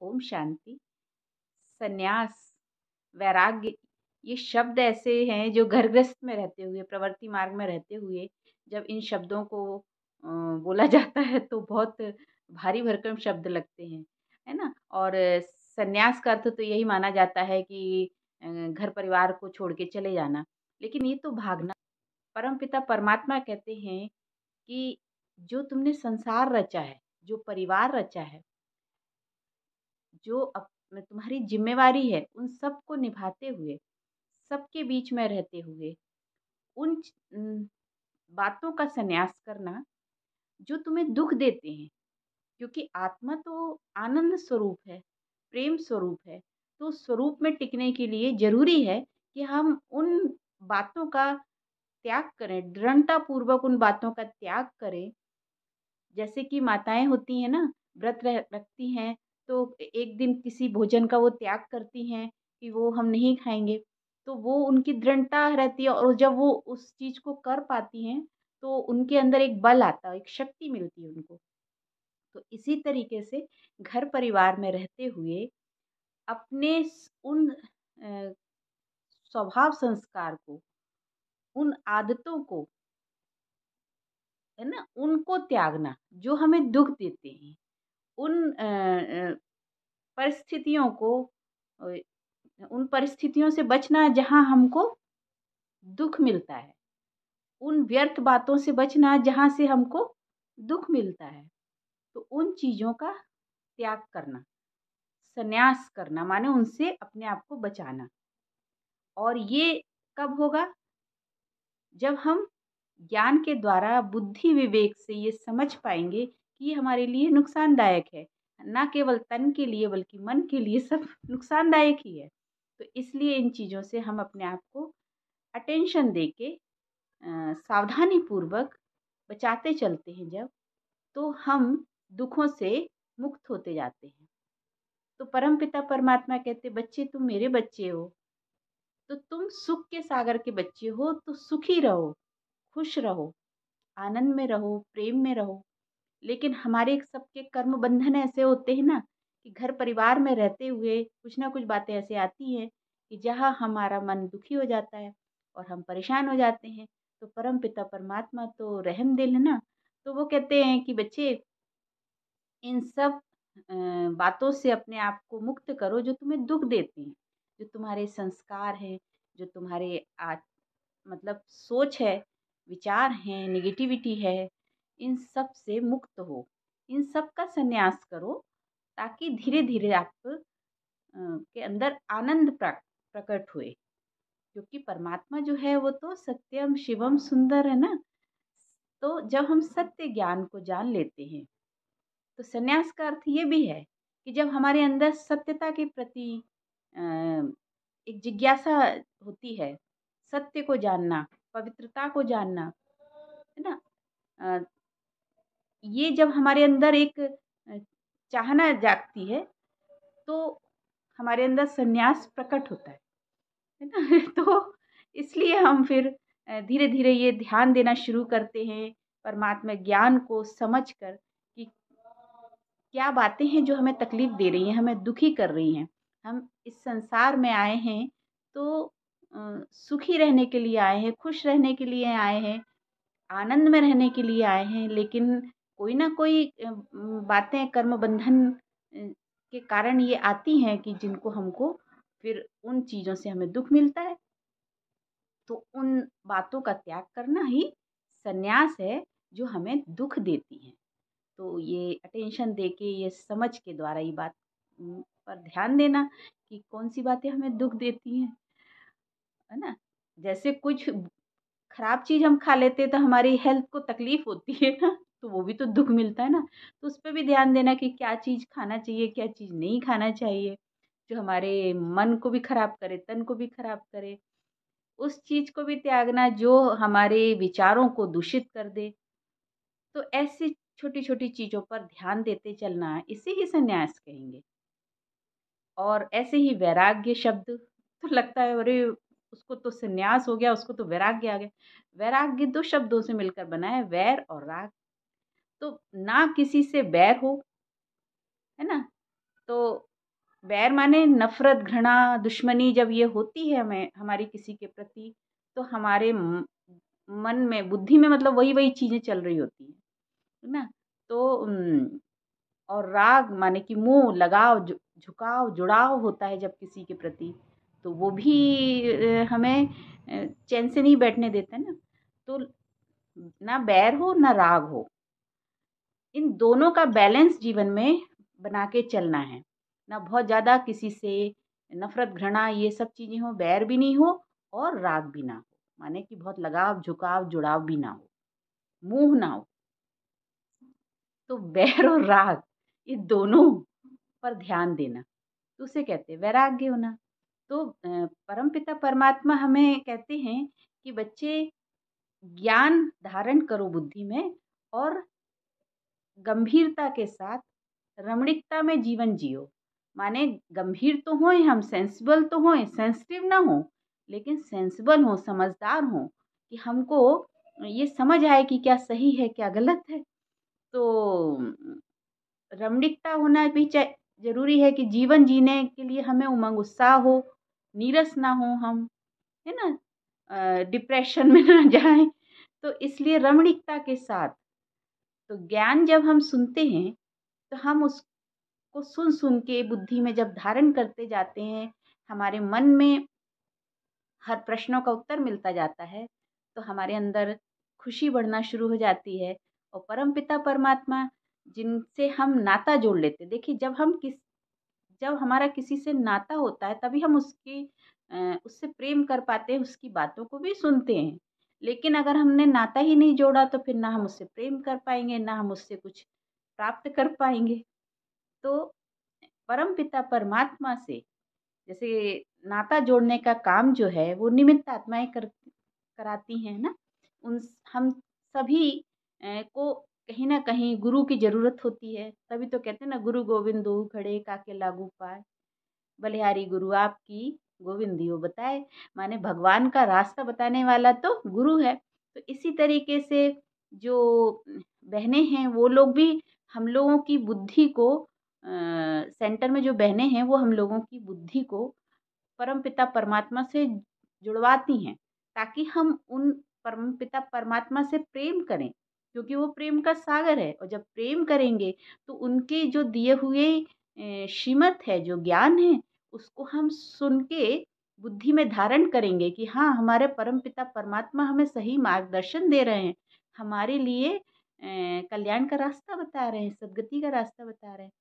ओम शांति। संन्यास, वैराग्य, ये शब्द ऐसे हैं जो घर गृहस्थ में रहते हुए, प्रवृत्ति मार्ग में रहते हुए जब इन शब्दों को बोला जाता है तो बहुत भारी भरकम शब्द लगते हैं, है ना? और संन्यास का अर्थ तो यही माना जाता है कि घर परिवार को छोड़ के चले जाना। लेकिन ये तो भागना। परमपिता परमात्मा कहते हैं कि जो तुमने संसार रचा है, जो परिवार रचा है, जो तुम्हारी ज़िम्मेवारी है, उन सबको निभाते हुए, सबके बीच में रहते हुए, उन बातों का संन्यास करना जो तुम्हें दुःख देते हैं। क्योंकि आत्मा तो आनंद स्वरूप है, प्रेम स्वरूप है। तो स्वरूप में टिकने के लिए ज़रूरी है कि हम उन बातों का त्याग करें, दृढ़तापूर्वक उन बातों का त्याग करें। जैसे कि माताएँ होती हैं ना, व्रत रखती हैं, तो एक दिन किसी भोजन का वो त्याग करती हैं कि वो हम नहीं खाएँगे। तो वो उनकी दृढ़ता रहती है और जब वो उस चीज़ को कर पाती हैं, तो उनके अंदर एक बल आता है, एक शक्ति मिलती है उनको। तो इसी तरीके से घर परिवार में रहते हुए अपने उन स्वभाव संस्कार को, उन आदतों को, है ना, उनको त्यागना जो हमें दुःख देते हैं। उन परिस्थितियों को अ, उन परिस्थितियों से बचना जहाँ हमको दुःख मिलता है। उन व्यर्थ बातों से बचना जहाँ से हमको दुःख मिलता है। तो उन चीज़ों का त्याग करना, संन्यास करना माने उनसे अपने आप को बचाना। और ये कब होगा? जब हम ज्ञान के द्वारा बुद्धि विवेक से ये समझ पाएँगे कि ये हमारे लिए नुकसानदायक है। ना केवल तन के लिए बल्कि मन के लिए सब नुकसानदायक ही है। तो इसलिए इन चीज़ों से हम अपने आप को अटेंशन देके सावधानीपूर्वक बचाते चलते हैं जब, तो हम दुखों से मुक्त होते जाते हैं। तो परमपिता परमात्मा कहते, बच्चे तुम मेरे बच्चे हो, तो तुम सुख के सागर के बच्चे हो, तो सुखी रहो, खुश रहो, आनंद में रहो, प्रेम में रहो। लेकिन हमारे सबके कर्म बंधन ऐसे होते हैं ना कि घर परिवार में रहते हुए कुछ ना कुछ बातें ऐसे आती हैं कि जहाँ हमारा मन दुखी हो जाता है और हम परेशान हो जाते हैं। तो परम पिता परमात्मा तो रहम दिल है ना, तो वो कहते हैं कि बच्चे इन सब बातों से अपने आप को मुक्त करो जो तुम्हें दुख देती हैं, जो तुम्हारे संस्कार हैं, जो तुम्हारे मतलब सोच है, विचार हैं, नेगेटिविटी है, इन सब से मुक्त हो। इन सब का संन्यास करो ताकि धीरे-धीरे आप के अंदर आनंद प्रकट हुए। क्योंकि परमात्मा जो है वो तो सत्यम शिवम सुंदर है ना। तो जब हम सत्य ज्ञान को जान लेते हैं, तो संन्यास का अर्थ ये भी है कि जब हमारे अंदर सत्यता के प्रति अ, एक जिज्ञासा होती है, सत्य को जानना, पवित्रता को जानना, है ना? अ, ये जब हमारे अंदर एक चाहना जागती है, तो हमारे अंदर संन्यास प्रकट होता है ना? तो इसलिए हम फिर धीरे-धीरे ये ध्यान देना शुरू करते हैं, परमात्मा ज्ञान को समझकर कि क्या बातें हैं जो हमें तकलीफ़ दे रही हैं, हमें दुखी कर रही हैं। हम इस संसार में आए हैं तो सुखी रहने के लिए आए हैं, खुश रहने के लिए आए हैं, आनंद में रहने के लिए आए हैं, लेकिन कोई ना कोई बातें कर्म बंधन के कारण ये आती हैं कि जिनको हमको फिर उन चीज़ों से हमें दुःख मिलता है। तो उन बातों का त्याग करना ही संन्यास है जो हमें दुःख देती हैं। तो ये अटेंशन देके, ये समझ के द्वारा ये बात पर ध्यान देना कि कौन-सी बातें हमें दुःख देती हैं, है ना? जैसे कुछ खराब चीज़ हम खा लेते हैं तो हमारी हेल्थ को तकलीफ़ होती है ना, तो वो भी तो दुःख मिलता है ना। तो उस पे भी ध्यान देना कि क्या चीज़ खाना चाहिए, क्या चीज़ नहीं खाना चाहिए, जो हमारे मन को भी खराब करे, तन को भी खराब करे। उस चीज़ को भी त्यागना जो हमारे विचारों को दूषित कर दे। तो ऐसी छोटी-छोटी चीज़ों पर ध्यान देते चलना, इसे ही संन्यास कहेंगे। और ऐसे ही वैराग्य शब्द तो लगता है अरे! उसको तो संन्यास हो गया, उसको तो वैराग्य आ गया। वैराग्य 2 शब्दों से मिलकर बना है, वैर और राग। तो ना किसी से बैर हो, है ना? तो बैर माने नफ़रत, घृणा, दुश्मनी जब ये होती है हमें हमारी किसी के प्रति, तो हमारे मन में, बुद्धि में मतलब वही-वही चीज़ें चल रही होती हैं, है ना? तो और राग माने कि मोह, लगाव, झुकाव, जुड़ाव होता है जब किसी के प्रति, तो वो भी हमें चैन से नहीं बैठने देता ना। तो ना बैर हो ना राग हो, इन दोनों का बैलेंस जीवन में बना के चलना है। ना बहुत ज़्यादा किसी से नफ़रत, घृणा ये सब चीज़ें हो, बैर भी नहीं हो और राग भी ना हो। माने कि बहुत लगाव, झुकाव, जुड़ाव भी ना हो, मोह ना हो। तो बैर और राग ये दोनों पर ध्यान देना, तो उसे कहते हैं वैराग्य होना। तो परमपिता परमात्मा हमें कहते हैं कि बच्चे ज्ञान धारण करो बुद्धि में और गंभीरता के साथ रमणीकता में जीवन जियो। माने गंभीर तो हों हम, सेंसिबल तो हों, सेंसिटिव ना हो, लेकिन सेंसिबल हो, समझदार हो कि हमको ये समझ आए कि क्या सही है क्या गलत है। तो रमणीकता होना भी जरूरी है कि जीवन जीने के लिए हमें उमंग उत्साह हो, नीरस ना हो हम, है ना, डिप्रेशन में ना जाएं। तो इसलिए रमणीकता के साथ, तो ज्ञान जब हम सुनते हैं तो हम उसको सुन सुन के बुद्धि में जब धारण करते जाते हैं, हमारे मन में हर प्रश्नों का उत्तर मिलता जाता है, तो हमारे अंदर खुशी बढ़ना शुरू हो जाती है। और परमपिता परमात्मा जिनसे हम नाता जोड़ लेते, देखिए जब हमारा किसी से नाता होता है तभी हम उससे प्रेम कर पाते हैं, उसकी बातों को भी सुनते हैं। लेकिन अगर हमने नाता ही नहीं जोड़ा तो फिर ना हम उससे प्रेम कर पाएंगे, ना हम उससे कुछ प्राप्त कर पाएंगे। तो परमपिता परमात्मा से जैसे नाता जोड़ने का काम जो है वो निमित्त आत्माएं कराती हैं ना। उन हम सभी को कहीं ना कहीं गुरु की जरूरत होती है, तभी तो कहते हैं ना, गुरु गोविंद दोऊ खड़े काके लागू पाए, बलिहारी गुरु आपकी गोविंदियो बताए। माने भगवान का रास्ता बताने वाला तो गुरु है। तो इसी तरीके से जो बहनें हैं वो लोग भी हम लोगों की बुद्धि को सेंटर में जो बहनें हैं वो हम लोगों की बुद्धि को परमपिता परमात्मा से जुड़वाती हैं, ताकि हम उन परमपिता परमात्मा से प्रेम करें, क्योंकि वो प्रेम का सागर है। और जब प्रेम करेंगे तो उनके जो दिए हुए श्रीमत है, जो ज्ञान है, उसको हम सुन के बुद्धि में धारण करेंगे कि हाँ, हमारे परमपिता परमात्मा हमें सही मार्गदर्शन दे रहे हैं, हमारे लिए कल्याण का रास्ता बता रहे हैं, सदगति का रास्ता बता रहे हैं।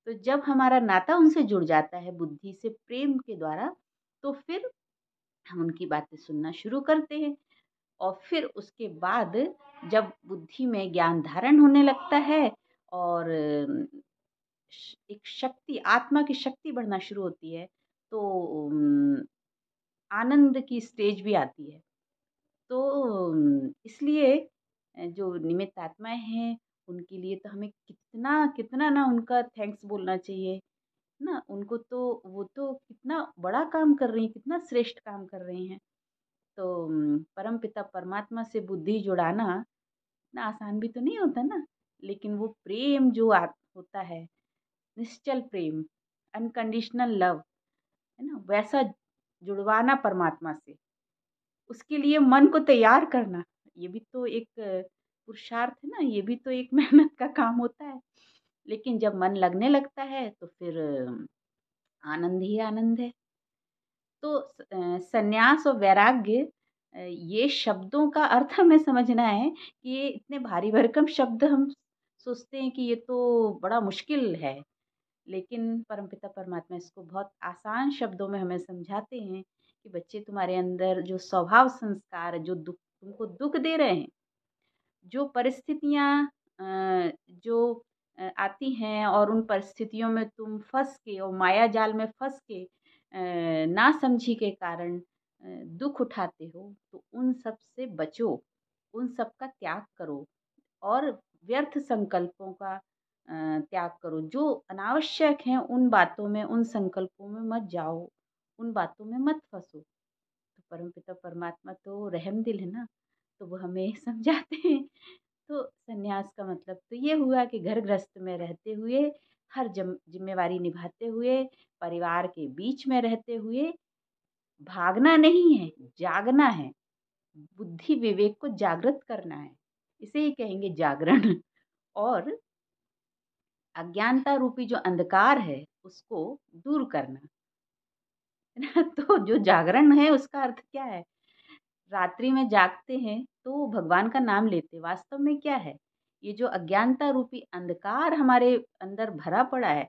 तो जब हमारा नाता उनसे जुड़ जाता है बुद्धि से प्रेम के द्वारा, तो फिर हम उनकी बातें सुनना शुरू करते हैं। और फिर उसके बाद जब बुद्धि में ज्ञान धारण होने लगता है और एक शक्ति, आत्मा की शक्ति बढ़ना शुरू होती है, तो आनंद की स्टेज भी आती है। तो इसलिए जो निमित्त आत्माएं हैं उनके लिए तो हमें कितना कितना ना उनका थैंक्स बोलना चाहिए ना। उनको तो वो तो कितना बड़ा काम कर रही हैं, कितना श्रेष्ठ काम कर रही हैं। तो परम पिता परमात्मा से बुद्धि जुड़ाना इतना आसान भी तो नहीं होता ना। लेकिन वो प्रेम जो होता है, निश्चल प्रेम, अनकंडीशनल लव, है ना, वैसा जुड़वाना परमात्मा से, उसके लिए मन को तैयार करना, ये भी तो एक पुरुषार्थ है ना, ये भी तो एक मेहनत का काम होता है। लेकिन जब मन लगने लगता है तो फिर आनंद ही आनंद है। तो संन्यास और वैराग्य, ये शब्दों का अर्थ हमें समझना है कि ये इतने भारी भरकम शब्द हम सोचते हैं कि ये तो बड़ा मुश्किल है। लेकिन परमपिता परमात्मा इसको बहुत आसान शब्दों में हमें समझाते हैं कि बच्चे, तुम्हारे अंदर जो स्वभाव संस्कार है, जो तुमको दुख दे रहे हैं, जो परिस्थितियाँ जो आती हैं और उन परिस्थितियों में तुम फँस के और माया जाल में फँस के नासमझी के कारण दुःख उठाते हो, तो उन सब से बचो, उन सब का त्याग करो और व्यर्थ संकल्पों का त्याग करो। जो अनावश्यक हैं उन बातों में, उन संकल्पों में मत जाओ, उन बातों में मत फँसो। तो परमपिता परमात्मा तो रहमदिल है ना, तो वो हमें समझाते हैं। तो सन्यास का मतलब तो ये हुआ कि घर गृहस्थ में रहते हुए हर जिम्मेवारी निभाते हुए, परिवार के बीच में रहते हुए, भागना नहीं है, जागना है। बुद्धि विवेक को जागृत करना है, इसे ही कहेंगे जागरण। और अज्ञानता रूपी जो अंधकार है उसको दूर करना है ना। तो जो जागरण है उसका अर्थ क्या है? रात्रि में जागते हैं तो भगवान का नाम लेते, वास्तव में क्या है? ये जो अज्ञानता रूपी अंधकार हमारे अंदर भरा पड़ा है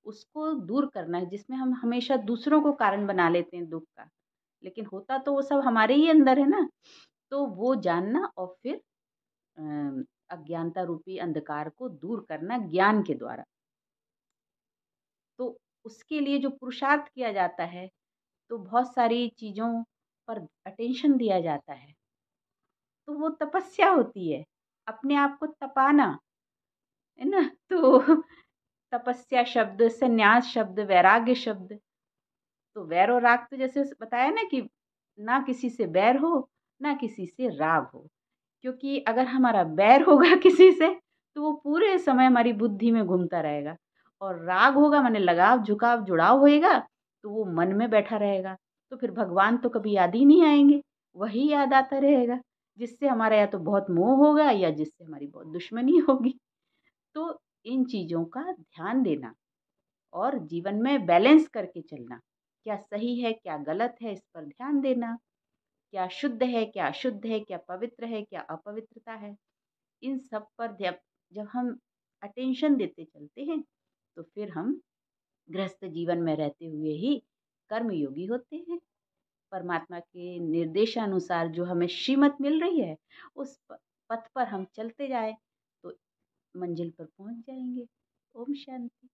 उसको दूर करना है, जिसमें हम हमेशा दूसरों को कारण बना लेते हैं दुख का, लेकिन होता तो वो सब हमारे ही अंदर है ना। तो वो जानना और फिर अज्ञानता रूपी अंधकार को दूर करना ज्ञान के द्वारा। तो उसके लिए जो पुरुषार्थ किया जाता है, तो बहुत सारी चीज़ों पर अटेंशन दिया जाता है, तो वो तपस्या होती है, अपने आप को तपाना, है ना। तो तपस्या शब्द, संन्यास शब्द, वैराग्य शब्द, तो वैर और राग तो जैसे बताया ना कि ना किसी से बैर हो, ना किसी से राग हो। क्योंकि अगर हमारा बैर होगा किसी से तो वो पूरे समय हमारी बुद्धि में घूमता रहेगा, और राग होगा माने लगाव झुकाव जुड़ाव होएगा तो वो मन में बैठा रहेगा। तो फिर भगवान तो कभी याद ही नहीं आएंगे, वही याद आता रहेगा, जिससे हमारा या तो बहुत मोह होगा या जिससे हमारी बहुत दुश्मनी होगी। तो इन चीज़ों का ध्यान देना और जीवन में बैलेंस करके चलना, क्या सही है क्या गलत है इस पर ध्यान देना, क्या शुद्ध है क्या अशुद्ध है, क्या पवित्र है क्या अपवित्रता है, इन सब पर जब जब हम अटेंशन देते चलते हैं तो फिर हम गृहस्थ जीवन में रहते हुए ही कर्मयोगी होते हैं। परमात्मा के निर्देशानुसार जो हमें श्रीमत मिल रही है उस पथ पर हम चलते जाए तो मंजिल पर पहुंच जाएंगे। ओम शांति।